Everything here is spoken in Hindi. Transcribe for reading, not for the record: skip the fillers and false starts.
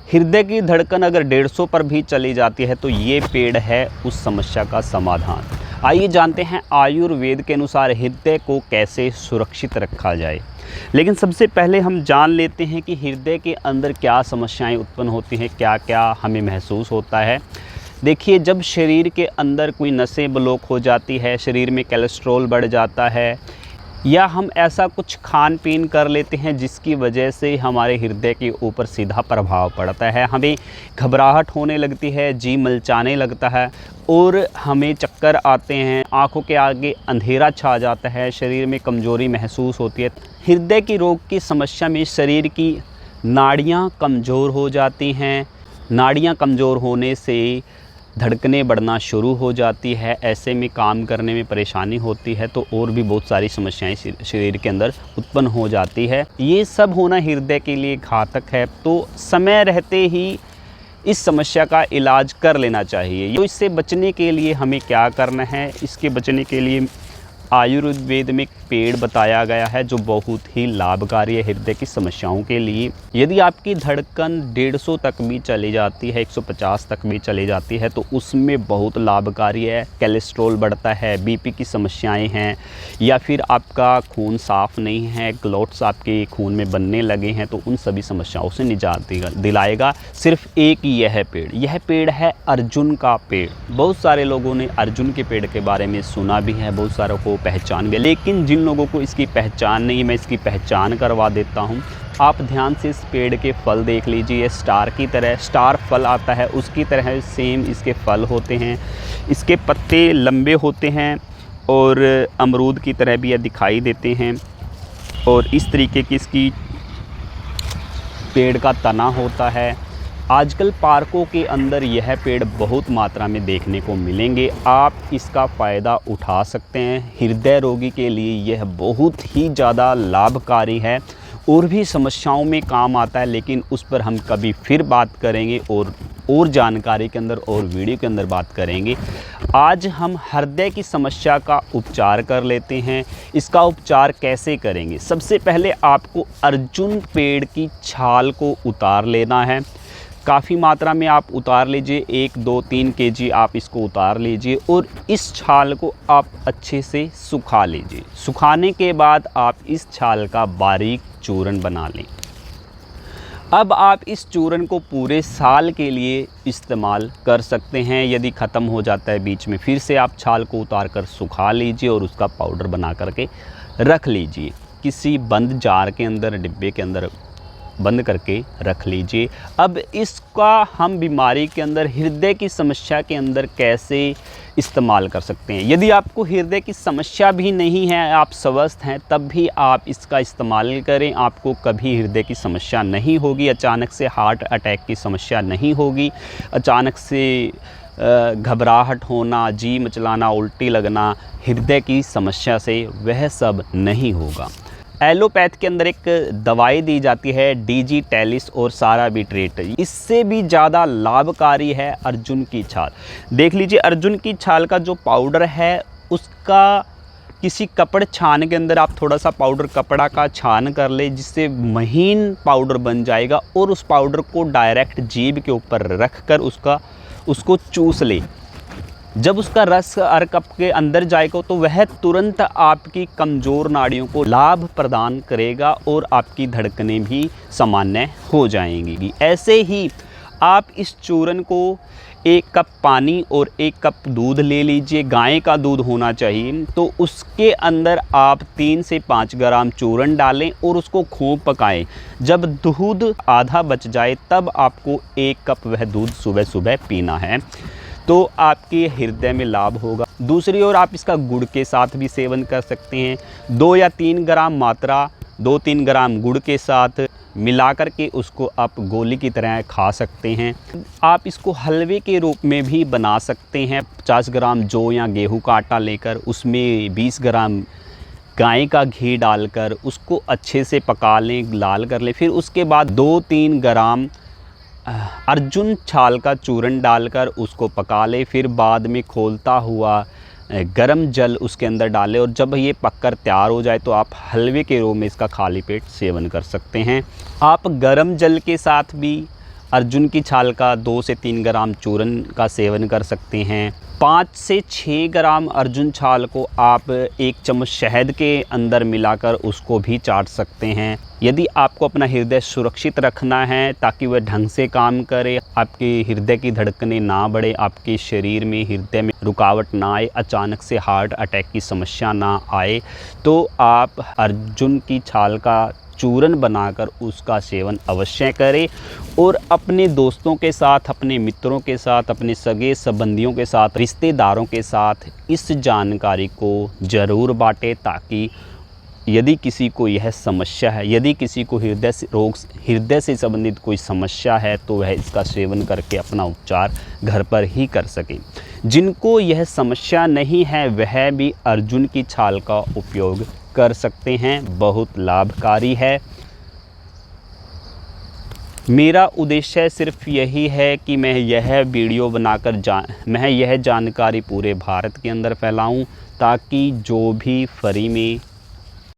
हृदय की धड़कन अगर 150 पर भी चली जाती है तो ये पेड़ है उस समस्या का समाधान। आइए जानते हैं आयुर्वेद के अनुसार हृदय को कैसे सुरक्षित रखा जाए। लेकिन सबसे पहले हम जान लेते हैं कि हृदय के अंदर क्या समस्याएं उत्पन्न होती हैं, क्या क्या हमें महसूस होता है। देखिए, जब शरीर के अंदर कोई नसें ब्लॉक हो जाती है, शरीर में कोलेस्ट्रॉल बढ़ जाता है, या हम ऐसा कुछ खान पीन कर लेते हैं जिसकी वजह से हमारे हृदय के ऊपर सीधा प्रभाव पड़ता है, हमें घबराहट होने लगती है, जी मलचाने लगता है और हमें चक्कर आते हैं, आंखों के आगे अंधेरा छा जाता है, शरीर में कमज़ोरी महसूस होती है। हृदय की रोग की समस्या में शरीर की नाड़ियाँ कमज़ोर हो जाती हैं। नाड़ियाँ कमज़ोर होने से धड़कनें बढ़ना शुरू हो जाती है, ऐसे में काम करने में परेशानी होती है, तो और भी बहुत सारी समस्याएं शरीर के अंदर उत्पन्न हो जाती है। ये सब होना हृदय के लिए घातक है, तो समय रहते ही इस समस्या का इलाज कर लेना चाहिए। तो इससे बचने के लिए हमें क्या करना है, इसके बचने के लिए आयुर्वेद में एक पेड़ बताया गया है जो बहुत ही लाभकारी है हृदय की समस्याओं के लिए। यदि आपकी धड़कन 150 तक भी चली जाती है, 150 तक भी चली जाती है, तो उसमें बहुत लाभकारी है। कोलेस्ट्रॉल बढ़ता है, बीपी की समस्याएं हैं, या फिर आपका खून साफ़ नहीं है, क्लॉट्स आपके खून में बनने लगे हैं, तो उन सभी समस्याओं से निजात दिलाएगा सिर्फ एक यह पेड़। यह पेड़ है अर्जुन का पेड़। बहुत सारे लोगों ने अर्जुन के पेड़ के बारे में सुना भी है, बहुत सारों को पहचान भी, लेकिन जिन लोगों को इसकी पहचान नहीं है, मैं इसकी पहचान करवा देता हूँ। आप ध्यान से इस पेड़ के फल देख लीजिए, स्टार की तरह स्टार फल आता है उसकी तरह सेम इसके फल होते हैं। इसके पत्ते लंबे होते हैं और अमरूद की तरह भी यह दिखाई देते हैं, और इस तरीके की इसकी पेड़ का तना होता है। आजकल पार्कों के अंदर यह पेड़ बहुत मात्रा में देखने को मिलेंगे, आप इसका फ़ायदा उठा सकते हैं। हृदय रोगी के लिए यह बहुत ही ज़्यादा लाभकारी है, और भी समस्याओं में काम आता है, लेकिन उस पर हम कभी फिर बात करेंगे और जानकारी के अंदर और वीडियो के अंदर बात करेंगे। आज हम हृदय की समस्या का उपचार कर लेते हैं। इसका उपचार कैसे करेंगे? सबसे पहले आपको अर्जुन पेड़ की छाल को उतार लेना है। काफ़ी मात्रा में आप उतार लीजिए, 1, 2, 3 केजी आप इसको उतार लीजिए, और इस छाल को आप अच्छे से सुखा लीजिए। सुखाने के बाद आप इस छाल का बारीक चूर्ण बना लें। अब आप इस चूर्ण को पूरे साल के लिए इस्तेमाल कर सकते हैं। यदि ख़त्म हो जाता है बीच में, फिर से आप छाल को उतार कर सुखा लीजिए और उसका पाउडर बना करके रख लीजिए। किसी बंद जार के अंदर, डिब्बे के अंदर बंद करके रख लीजिए। अब इसका हम बीमारी के अंदर, हृदय की समस्या के अंदर कैसे इस्तेमाल कर सकते हैं? यदि आपको हृदय की समस्या भी नहीं है, आप स्वस्थ हैं, तब भी आप इसका इस्तेमाल करें, आपको कभी हृदय की समस्या नहीं होगी, अचानक से हार्ट अटैक की समस्या नहीं होगी, अचानक से घबराहट होना, जी मचलाना, उल्टी लगना, हृदय की समस्या से वह सब नहीं होगा। एलोपैथ के अंदर एक दवाई दी जाती है डिजिटेलिस और साराबिट्रेट, इससे भी ज़्यादा लाभकारी है अर्जुन की छाल। देख लीजिए, अर्जुन की छाल का जो पाउडर है उसका किसी कपड़ छान के अंदर आप थोड़ा सा पाउडर कपड़ा का छान कर ले, जिससे महीन पाउडर बन जाएगा, और उस पाउडर को डायरेक्ट जीभ के ऊपर रख कर उसको चूस ले। जब उसका रस अर्क के अंदर जाएगा तो वह तुरंत आपकी कमज़ोर नाड़ियों को लाभ प्रदान करेगा और आपकी धड़कनें भी सामान्य हो जाएंगी। ऐसे ही आप इस चूर्ण को 1 कप पानी और 1 कप दूध ले लीजिए, गाय का दूध होना चाहिए, तो उसके अंदर आप 3 से 5 ग्राम चूर्ण डालें और उसको खूब पकाएं। जब दूध आधा बच जाए तब आपको 1 कप वह दूध सुबह सुबह पीना है, तो आपके हृदय में लाभ होगा। दूसरी ओर आप इसका गुड़ के साथ भी सेवन कर सकते हैं। 2 या 3 ग्राम मात्रा, 2-3 ग्राम गुड़ के साथ मिला कर के उसको आप गोली की तरह खा सकते हैं। आप इसको हलवे के रूप में भी बना सकते हैं। 50 ग्राम जौ या गेहूं का आटा लेकर उसमें 20 ग्राम गाय का घी डालकर उसको अच्छे से पका लें, लाल कर लें। फिर उसके बाद 2-3 ग्राम अर्जुन छाल का चूर्ण डालकर उसको पका ले। फिर बाद में खोलता हुआ गरम जल उसके अंदर डालें, और जब ये पककर तैयार हो जाए तो आप हलवे के रूप में इसका खाली पेट सेवन कर सकते हैं। आप गरम जल के साथ भी अर्जुन की छाल का 2 से 3 ग्राम चूर्ण का सेवन कर सकते हैं। 5 से 6 ग्राम अर्जुन छाल को आप 1 चम्मच शहद के अंदर मिलाकर उसको भी चाट सकते हैं। यदि आपको अपना हृदय सुरक्षित रखना है ताकि वह ढंग से काम करे, आपके हृदय की धड़कनें ना बढ़े, आपके शरीर में हृदय में रुकावट ना आए, अचानक से हार्ट अटैक की समस्या ना आए, तो आप अर्जुन की छाल का चूर्ण बनाकर उसका सेवन अवश्य करें और अपने दोस्तों के साथ, अपने मित्रों के साथ, अपने सगे संबंधियों के साथ, रिश्तेदारों के साथ इस जानकारी को ज़रूर बांटें ताकि यदि किसी को यह समस्या है, यदि किसी को हृदय से संबंधित कोई समस्या है तो वह इसका सेवन करके अपना उपचार घर पर ही कर सके। जिनको यह समस्या नहीं है वह भी अर्जुन की छाल का उपयोग कर सकते हैं, बहुत लाभकारी है। मेरा उद्देश्य सिर्फ यही है कि मैं यह वीडियो बनाकर मैं यह जानकारी पूरे भारत के अंदर फैलाऊं ताकि जो भी फ्री में